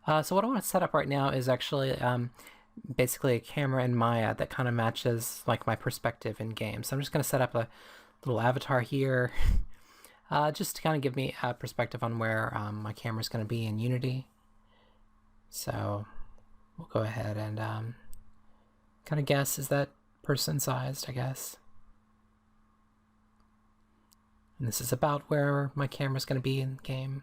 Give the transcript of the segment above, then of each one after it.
So what I want to set up right now is actually basically a camera in Maya that kind of matches like my perspective in game. So I'm just going to set up a little avatar here just to kind of give me a perspective on where my camera is going to be in Unity. So we'll go ahead and kind of guess, is that person sized, I guess. And this is about where my camera is going to be in game.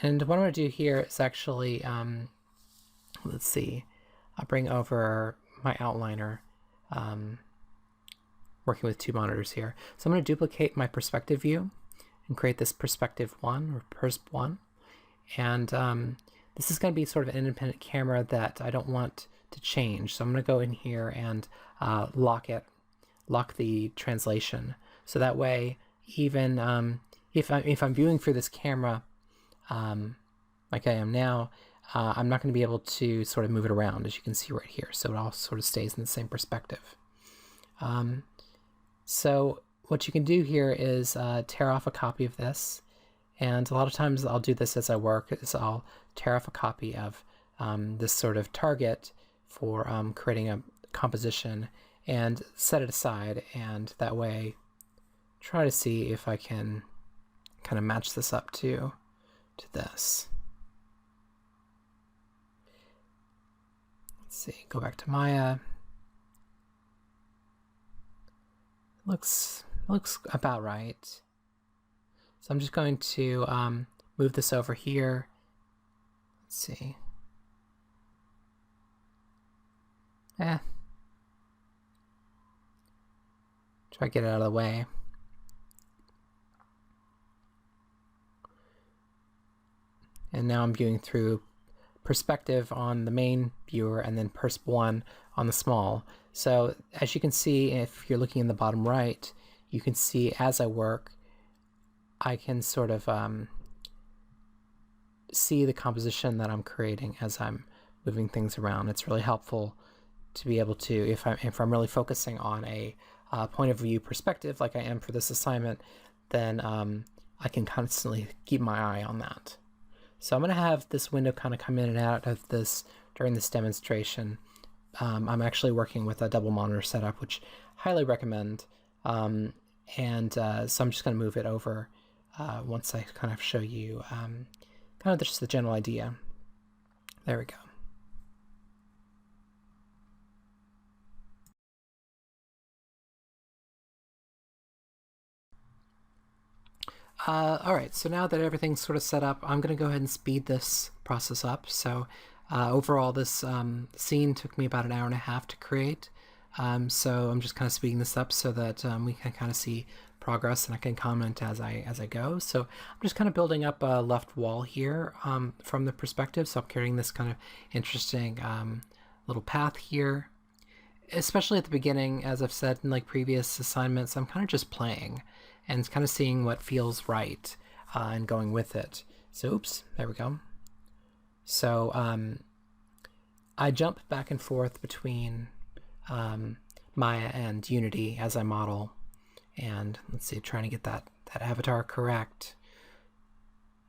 And what I'm going to do here is actually, let's see, I'll bring over my outliner, working with two monitors here. So I'm going to duplicate my perspective view and create this perspective 1 or persp 1. And this is going to be sort of an independent camera that I don't want to change. So I'm going to go in here and lock the translation. So that way, even if I'm viewing through this camera, like I am now, I'm not going to be able to sort of move it around, as you can see right here. So it all sort of stays in the same perspective. So what you can do here is tear off a copy of this. And a lot of times I'll do this as I work, is I'll tear off a copy of this sort of target for creating a composition and set it aside, and that way try to see if I can kind of match this up to this. Let's see, go back to Maya. Looks about right. So I'm just going to move this over here. Let's see. Try to get it out of the way. And now I'm viewing through perspective on the main viewer and then persp 1 on the small. So as you can see, if you're looking in the bottom right, you can see as I work, I can sort of see the composition that I'm creating as I'm moving things around. It's really helpful to be able to, if I'm really focusing on a point of view perspective like I am for this assignment, then I can constantly keep my eye on that. So I'm going to have this window kind of come in and out of this during this demonstration. I'm actually working with a double monitor setup, which I highly recommend. So I'm just going to move it over once I kind of show you kind of just the general idea. There we go. All right, so now that everything's sort of set up, I'm going to go ahead and speed this process up. So overall, this scene took me about an hour and a half to create. So I'm just kind of speeding this up so that we can kind of see progress and I can comment as I go. So I'm just kind of building up a left wall here from the perspective. So I'm creating this kind of interesting little path here. Especially at the beginning, as I've said in like previous assignments, I'm kind of just playing and kind of seeing what feels right and going with it. So oops, there we go. So I jump back and forth between Maya and Unity as I model. And let's see, trying to get that avatar correct.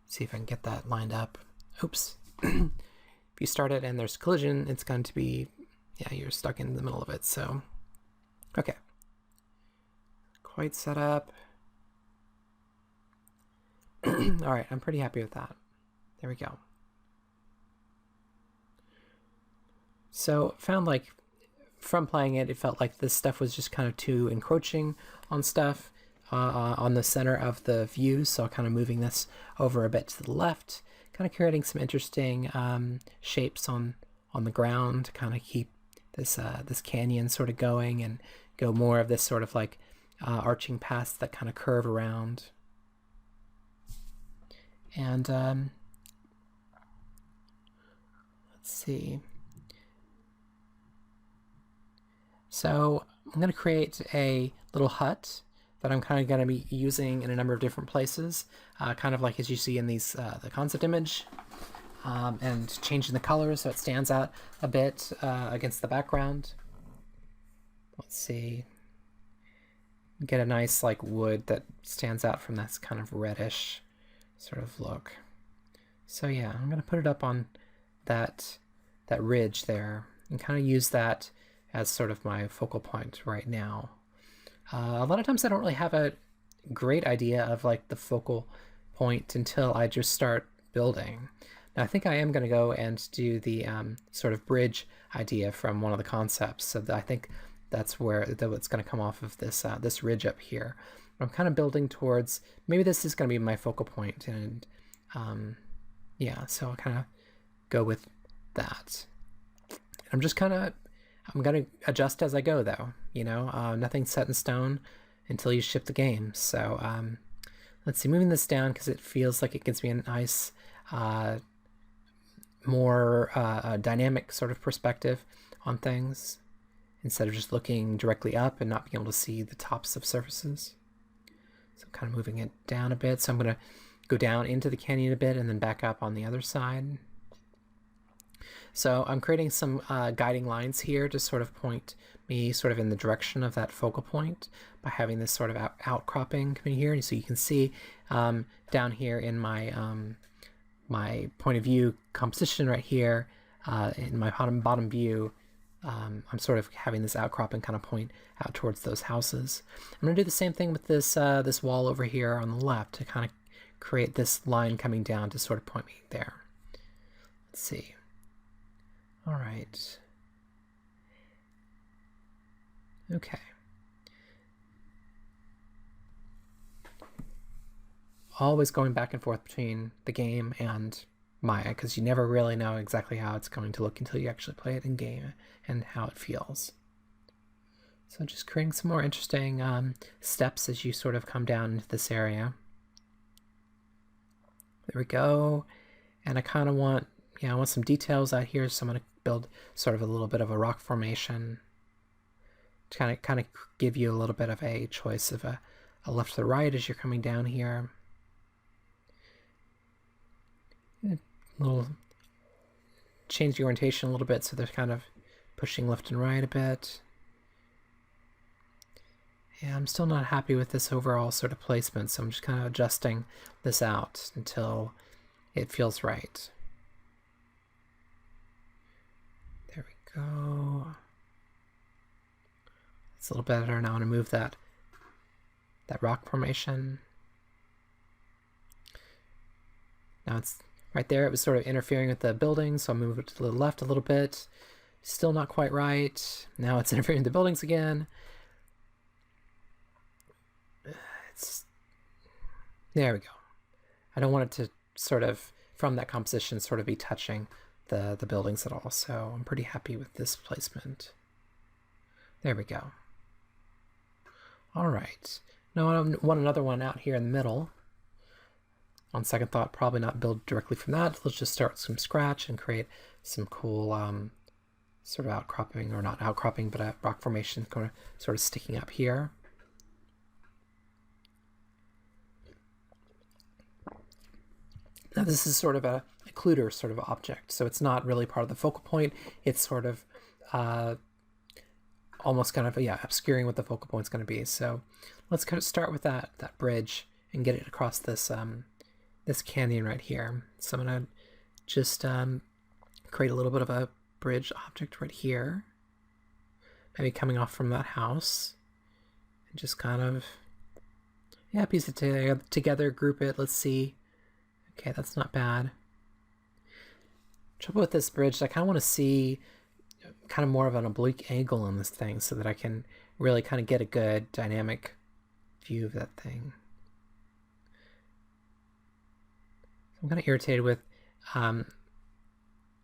See if I can get that lined up. Oops. If you start it and there's collision, it's going to be, yeah, you're stuck in the middle of it. So, okay. Quite set up. All right, I'm pretty happy with that. There we go. So found like from playing it, it felt like this stuff was just kind of too encroaching on stuff on the center of the view. So kind of moving this over a bit to the left, kind of creating some interesting shapes on the ground to kind of keep this this canyon sort of going and go more of this sort of like arching paths that kind of curve around. And let's see. So I'm going to create a little hut that I'm kind of going to be using in a number of different places, kind of like as you see in these the concept image, and changing the colors so it stands out a bit against the background. Let's see. Get a nice like wood that stands out from this kind of reddish sort of look. So yeah, I'm gonna put it up on that ridge there and kind of use that as sort of my focal point right now. A lot of times I don't really have a great idea of like the focal point until I just start building. Now I think I am going to go and do the sort of bridge idea from one of the concepts. So I think that's where what's going to come off of this this ridge up here. I'm kind of building towards, maybe this is going to be my focal point, and yeah, so I'll kind of go with that. I'm just kind of, I'm going to adjust as I go though, you know, nothing's set in stone until you ship the game. So let's see, moving this down because it feels like it gives me a nice, more dynamic sort of perspective on things instead of just looking directly up and not being able to see the tops of surfaces. So I'm kind of moving it down a bit. So I'm going to go down into the canyon a bit and then back up on the other side. So I'm creating some guiding lines here to sort of point me sort of in the direction of that focal point by having this sort of outcropping coming here. And so you can see down here in my my point of view composition right here, in my bottom view, I'm sort of having this outcropping kind of point out towards those houses. I'm going to do the same thing with this this wall over here on the left to kind of create this line coming down to sort of point me there. Let's see. All right. Okay. Always going back and forth between the game and Maya, because you never really know exactly how it's going to look until you actually play it in game and how it feels. So just creating some more interesting steps as you sort of come down into this area. There we go. And I kind of want, I want some details out here, so I'm going to build sort of a little bit of a rock formation to kind of give you a little bit of a choice of a left to the right as you're coming down here. A little change the orientation a little bit so they're kind of pushing left and right a bit. Yeah, I'm still not happy with this overall sort of placement, so I'm just kind of adjusting this out until it feels right. There we go. It's a little better. Now I want to move that rock formation. Now it's right there. It was sort of interfering with the building, so I'll move it to the left a little bit. Still not quite right. Now it's interfering with the buildings again. There we go. I don't want it to sort of, from that composition, sort of be touching the buildings at all, so I'm pretty happy with this placement. There we go. All right. Now I want another one out here in the middle. On second thought, probably not build directly from that. Let's just start from scratch and create some cool sort of outcropping, or not outcropping, but a rock formation sort of sticking up here. Now this is sort of a occluder sort of object, so it's not really part of the focal point. It's sort of almost kind of, obscuring what the focal point is going to be. So let's kind of start with that bridge and get it across this this canyon right here. So I'm going to just create a little bit of a bridge object right here, maybe coming off from that house, and just kind of, piece it together, group it. Let's see. Okay, that's not bad. Trouble with this bridge, I kind of want to see kind of more of an oblique angle on this thing so that I can really kind of get a good dynamic view of that thing. I'm kind of irritated with, I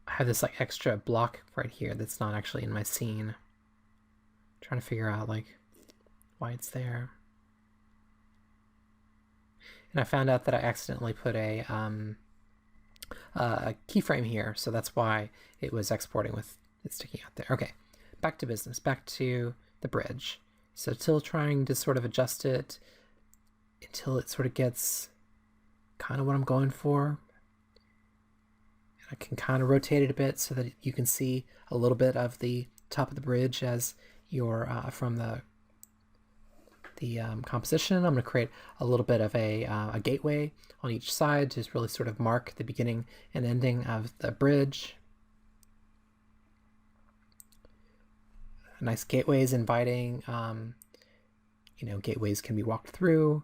have this like extra block right here that's not actually in my scene. I'm trying to figure out like why it's there. And I found out that I accidentally put a keyframe here, so that's why it was exporting with it sticking out there. Okay, back to business, back to the bridge. So still trying to sort of adjust it until it sort of gets kind of what I'm going for. And I can kind of rotate it a bit so that you can see a little bit of the top of the bridge as you're from the the composition. I'm going to create a little bit of a gateway on each side to really sort of mark the beginning and ending of the bridge. A nice gateway is inviting. Gateways can be walked through.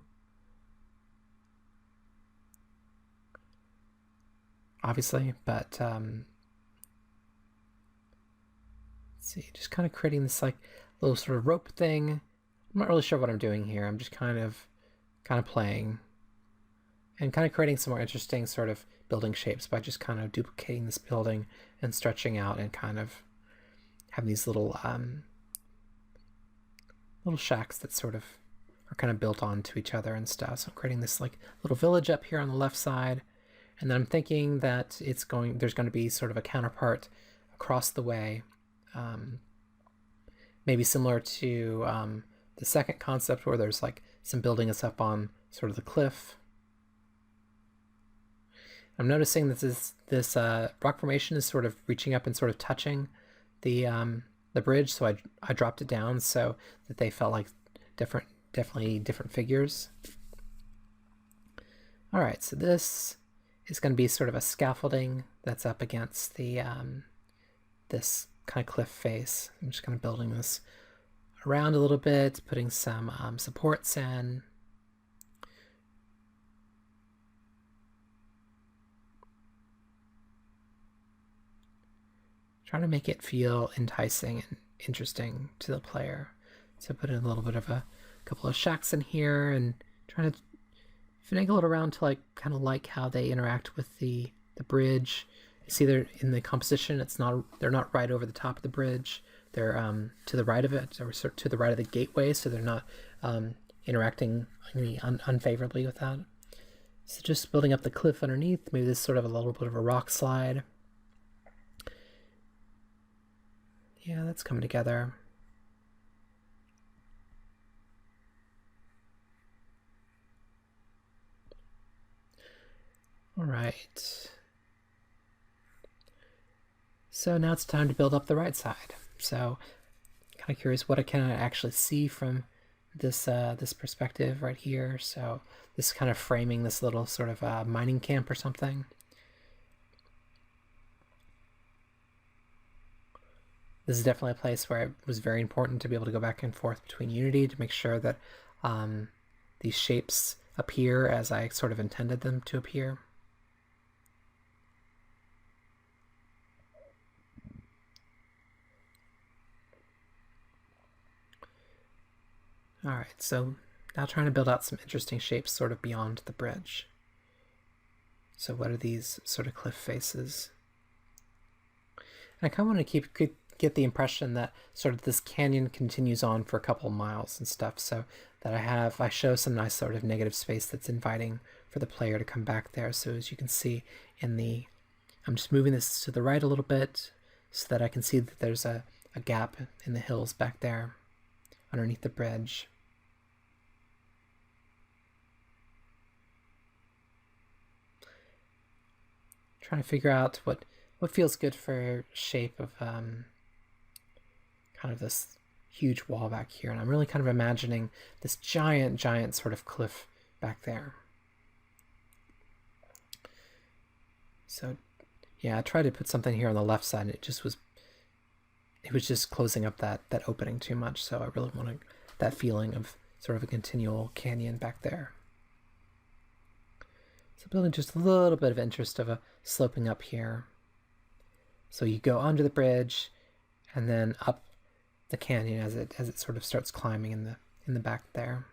Obviously, but let's see, just kind of creating this like little sort of rope thing. I'm not really sure what I'm doing here. I'm just kind of playing and kind of creating some more interesting sort of building shapes by just kind of duplicating this building and stretching out and kind of having these little shacks that sort of are kind of built onto each other and stuff. So I'm creating this like little village up here on the left side. And then I'm thinking that there's going to be sort of a counterpart across the way, maybe similar to the second concept where there's like some building us up on sort of the cliff. I'm noticing that this rock formation is sort of reaching up and sort of touching the bridge, so I dropped it down so that they felt like definitely different figures. All right, so this is going to be sort of a scaffolding that's up against the this kind of cliff face. I'm just kind of building this around a little bit, putting some supports in. Trying to make it feel enticing and interesting to the player. So put in a little bit of a couple of shacks in here and trying to finagle it around to kind of like how they interact with the bridge. You see they're in the composition, they're not right over the top of the bridge. They're to the right of it, or sort of to the right of the gateway, so they're not interacting unfavorably with that. So just building up the cliff underneath, maybe this is sort of a little bit of a rock slide. Yeah, that's coming together. All right. So now it's time to build up the right side. So kind of curious what I can actually see from this this perspective right here. So this is kind of framing this little sort of mining camp or something. This is definitely a place where it was very important to be able to go back and forth between Unity to make sure that these shapes appear as I sort of intended them to appear. All right, so now trying to build out some interesting shapes sort of beyond the bridge. So what are these sort of cliff faces? And I kind of want to get the impression that sort of this canyon continues on for a couple miles and stuff, so that I show some nice sort of negative space that's inviting for the player to come back there. So as you can see I'm just moving this to the right a little bit so that I can see that there's a gap in the hills back there underneath the bridge. Trying to figure out what feels good for shape of kind of this huge wall back here, and I'm really kind of imagining this giant sort of cliff back there. So yeah, I tried to put something here on the left side, and it was just closing up that opening too much, so I really wanted that feeling of sort of a continual canyon back there. So building just a little bit of interest of a sloping up here. So you go under the bridge and then up the canyon as it sort of starts climbing in the back there.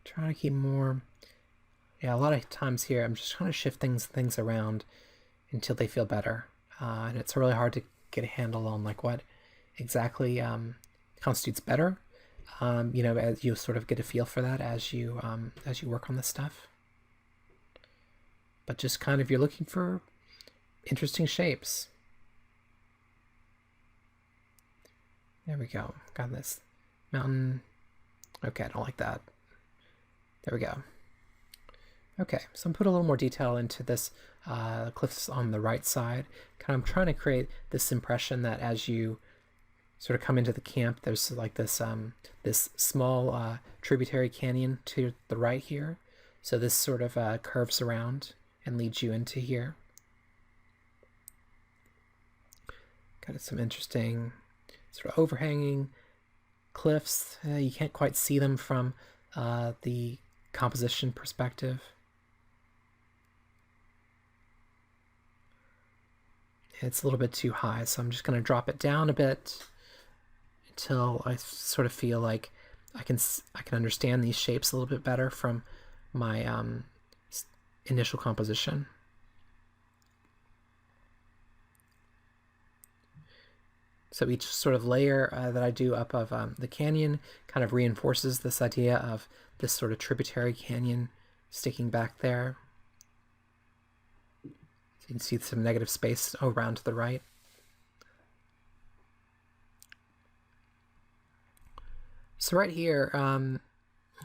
Trying to keep more. Yeah, a lot of times here I'm just trying to shift things around until they feel better, and it's really hard to get a handle on like what exactly constitutes better. As you sort of get a feel for that as you work on this stuff. But just kind of, you're looking for interesting shapes. There we go. Got this mountain. Okay, I don't like that. There we go. Okay, so I'm putting a little more detail into this cliffs on the right side. Kind of trying to create this impression that as you sort of come into the camp, there's like this small tributary canyon to the right here. So this sort of curves around and leads you into here. Got some interesting sort of overhanging cliffs. You can't quite see them from the composition perspective. It's a little bit too high, so I'm just going to drop it down a bit until I sort of feel like I can understand these shapes a little bit better from my initial composition. So each sort of layer that I do up of the canyon kind of reinforces this idea of this sort of tributary canyon sticking back there. So you can see some negative space around to the right. So right here,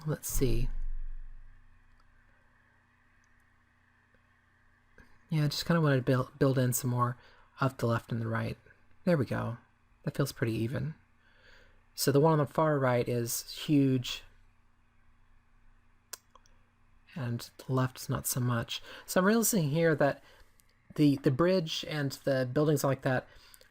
let's see. Yeah, I just kind of want to build in some more of the left and the right. There we go. That feels pretty even. So the one on the far right is huge, and the left is not so much. So I'm realizing here that the bridge and the buildings like that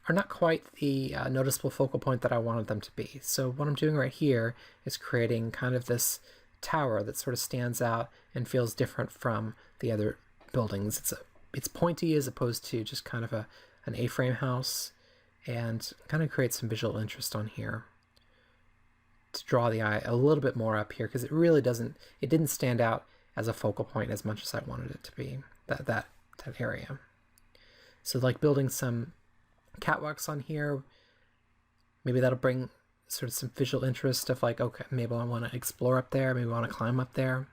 are not quite the noticeable focal point that I wanted them to be. So what I'm doing right here is creating kind of this tower that sort of stands out and feels different from the other buildings. It's pointy as opposed to just kind of an A-frame house, and kind of create some visual interest on here to draw the eye a little bit more up here, because it didn't stand out as a focal point as much as I wanted it to be, that area. So like building some catwalks on here, maybe that'll bring sort of some visual interest of like, okay, maybe I want to explore up there, maybe I want to climb up there.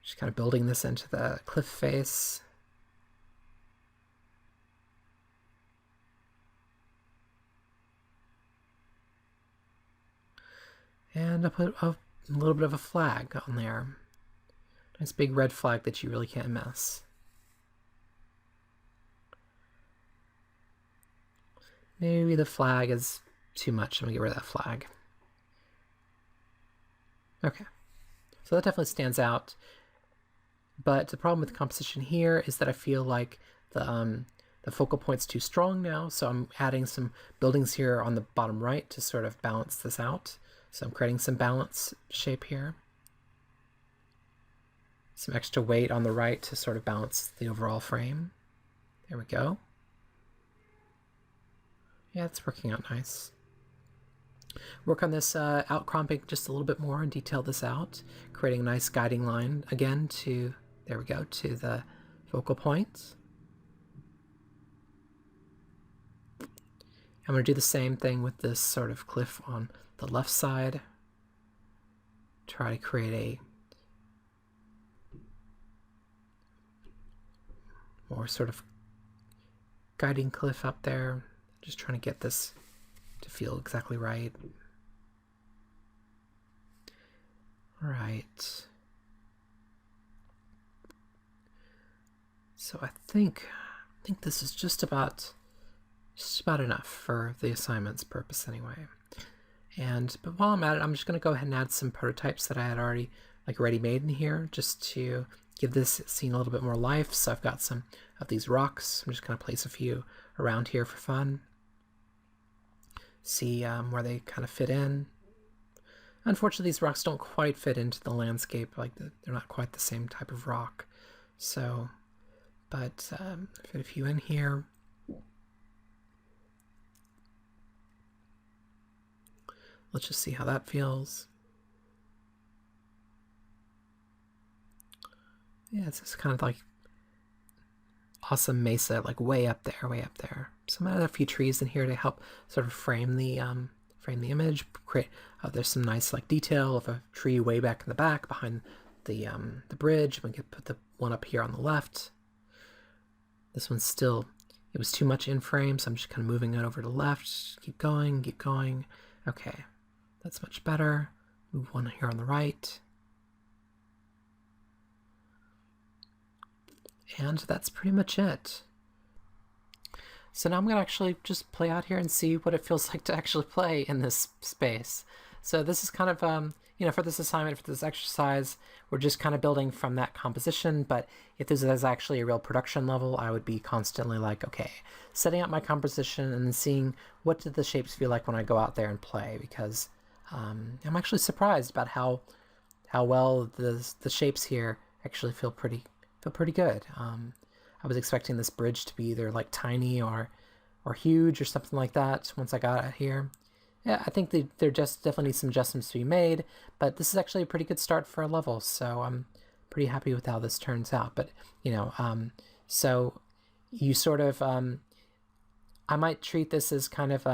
Just kind of building this into the cliff face. And I put a little bit of a flag on there. Nice big red flag that you really can't miss. Maybe the flag is too much. I'm gonna get rid of that flag. Okay, so that definitely stands out. But the problem with the composition here is that I feel like the focal point's too strong now, so I'm adding some buildings here on the bottom right to sort of balance this out. So I'm creating some balance shape here. Some extra weight on the right to sort of balance the overall frame. There we go. Yeah, it's working out nice. Work on this outcropping just a little bit more and detail this out, creating a nice guiding line again to, there we go, to the focal point. I'm going to do the same thing with this sort of cliff on the left side. Try to create a more sort of guiding cliff up there. Just trying to get this to feel exactly right. All right. So I think this is just about enough for the assignment's purpose anyway. But while I'm at it, I'm just going to go ahead and add some prototypes that I had already made in here, just to give this scene a little bit more life. So I've got some of these rocks. I'm just going to place a few around here for fun. See where they kind of fit in. Unfortunately, these rocks don't quite fit into the landscape. They're not quite the same type of rock. So, but fit a few in here. Let's just see how that feels. Yeah, it's just kind of like awesome mesa, like way up there, way up there. So I'm gonna add a few trees in here to help sort of frame the image. There's some nice like detail of a tree way back in the back behind the bridge. We could put the one up here on the left. This one's still, it was too much in frame, so I'm just kind of moving it over to the left. Keep going, keep going. Okay, that's much better. Move one here on the right. And that's pretty much it. So now I'm going to actually just play out here and see what it feels like to actually play in this space. So this is kind of, for this assignment, for this exercise, we're just kind of building from that composition, but if this is actually a real production level, I would be constantly like, okay, setting up my composition and then seeing what do the shapes feel like when I go out there and play, because I'm actually surprised about how well the shapes here actually feel pretty good. I was expecting this bridge to be either like tiny or huge or something like that once I got it here. Yeah, I think there just definitely need some adjustments to be made, but this is actually a pretty good start for a level, so I'm pretty happy with how this turns out. But, so you sort of, I might treat this as kind of,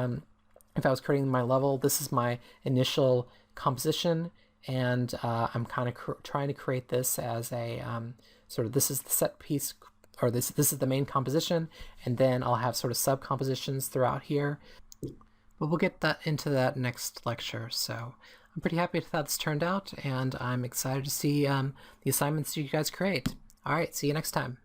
if I was creating my level, this is my initial composition, and I'm kind of trying to create this as a sort of, this is the set piece, or this is the main composition, and then I'll have sort of sub-compositions throughout here. But we'll get into that next lecture. So I'm pretty happy with how this turned out, and I'm excited to see the assignments you guys create. All right, see you next time.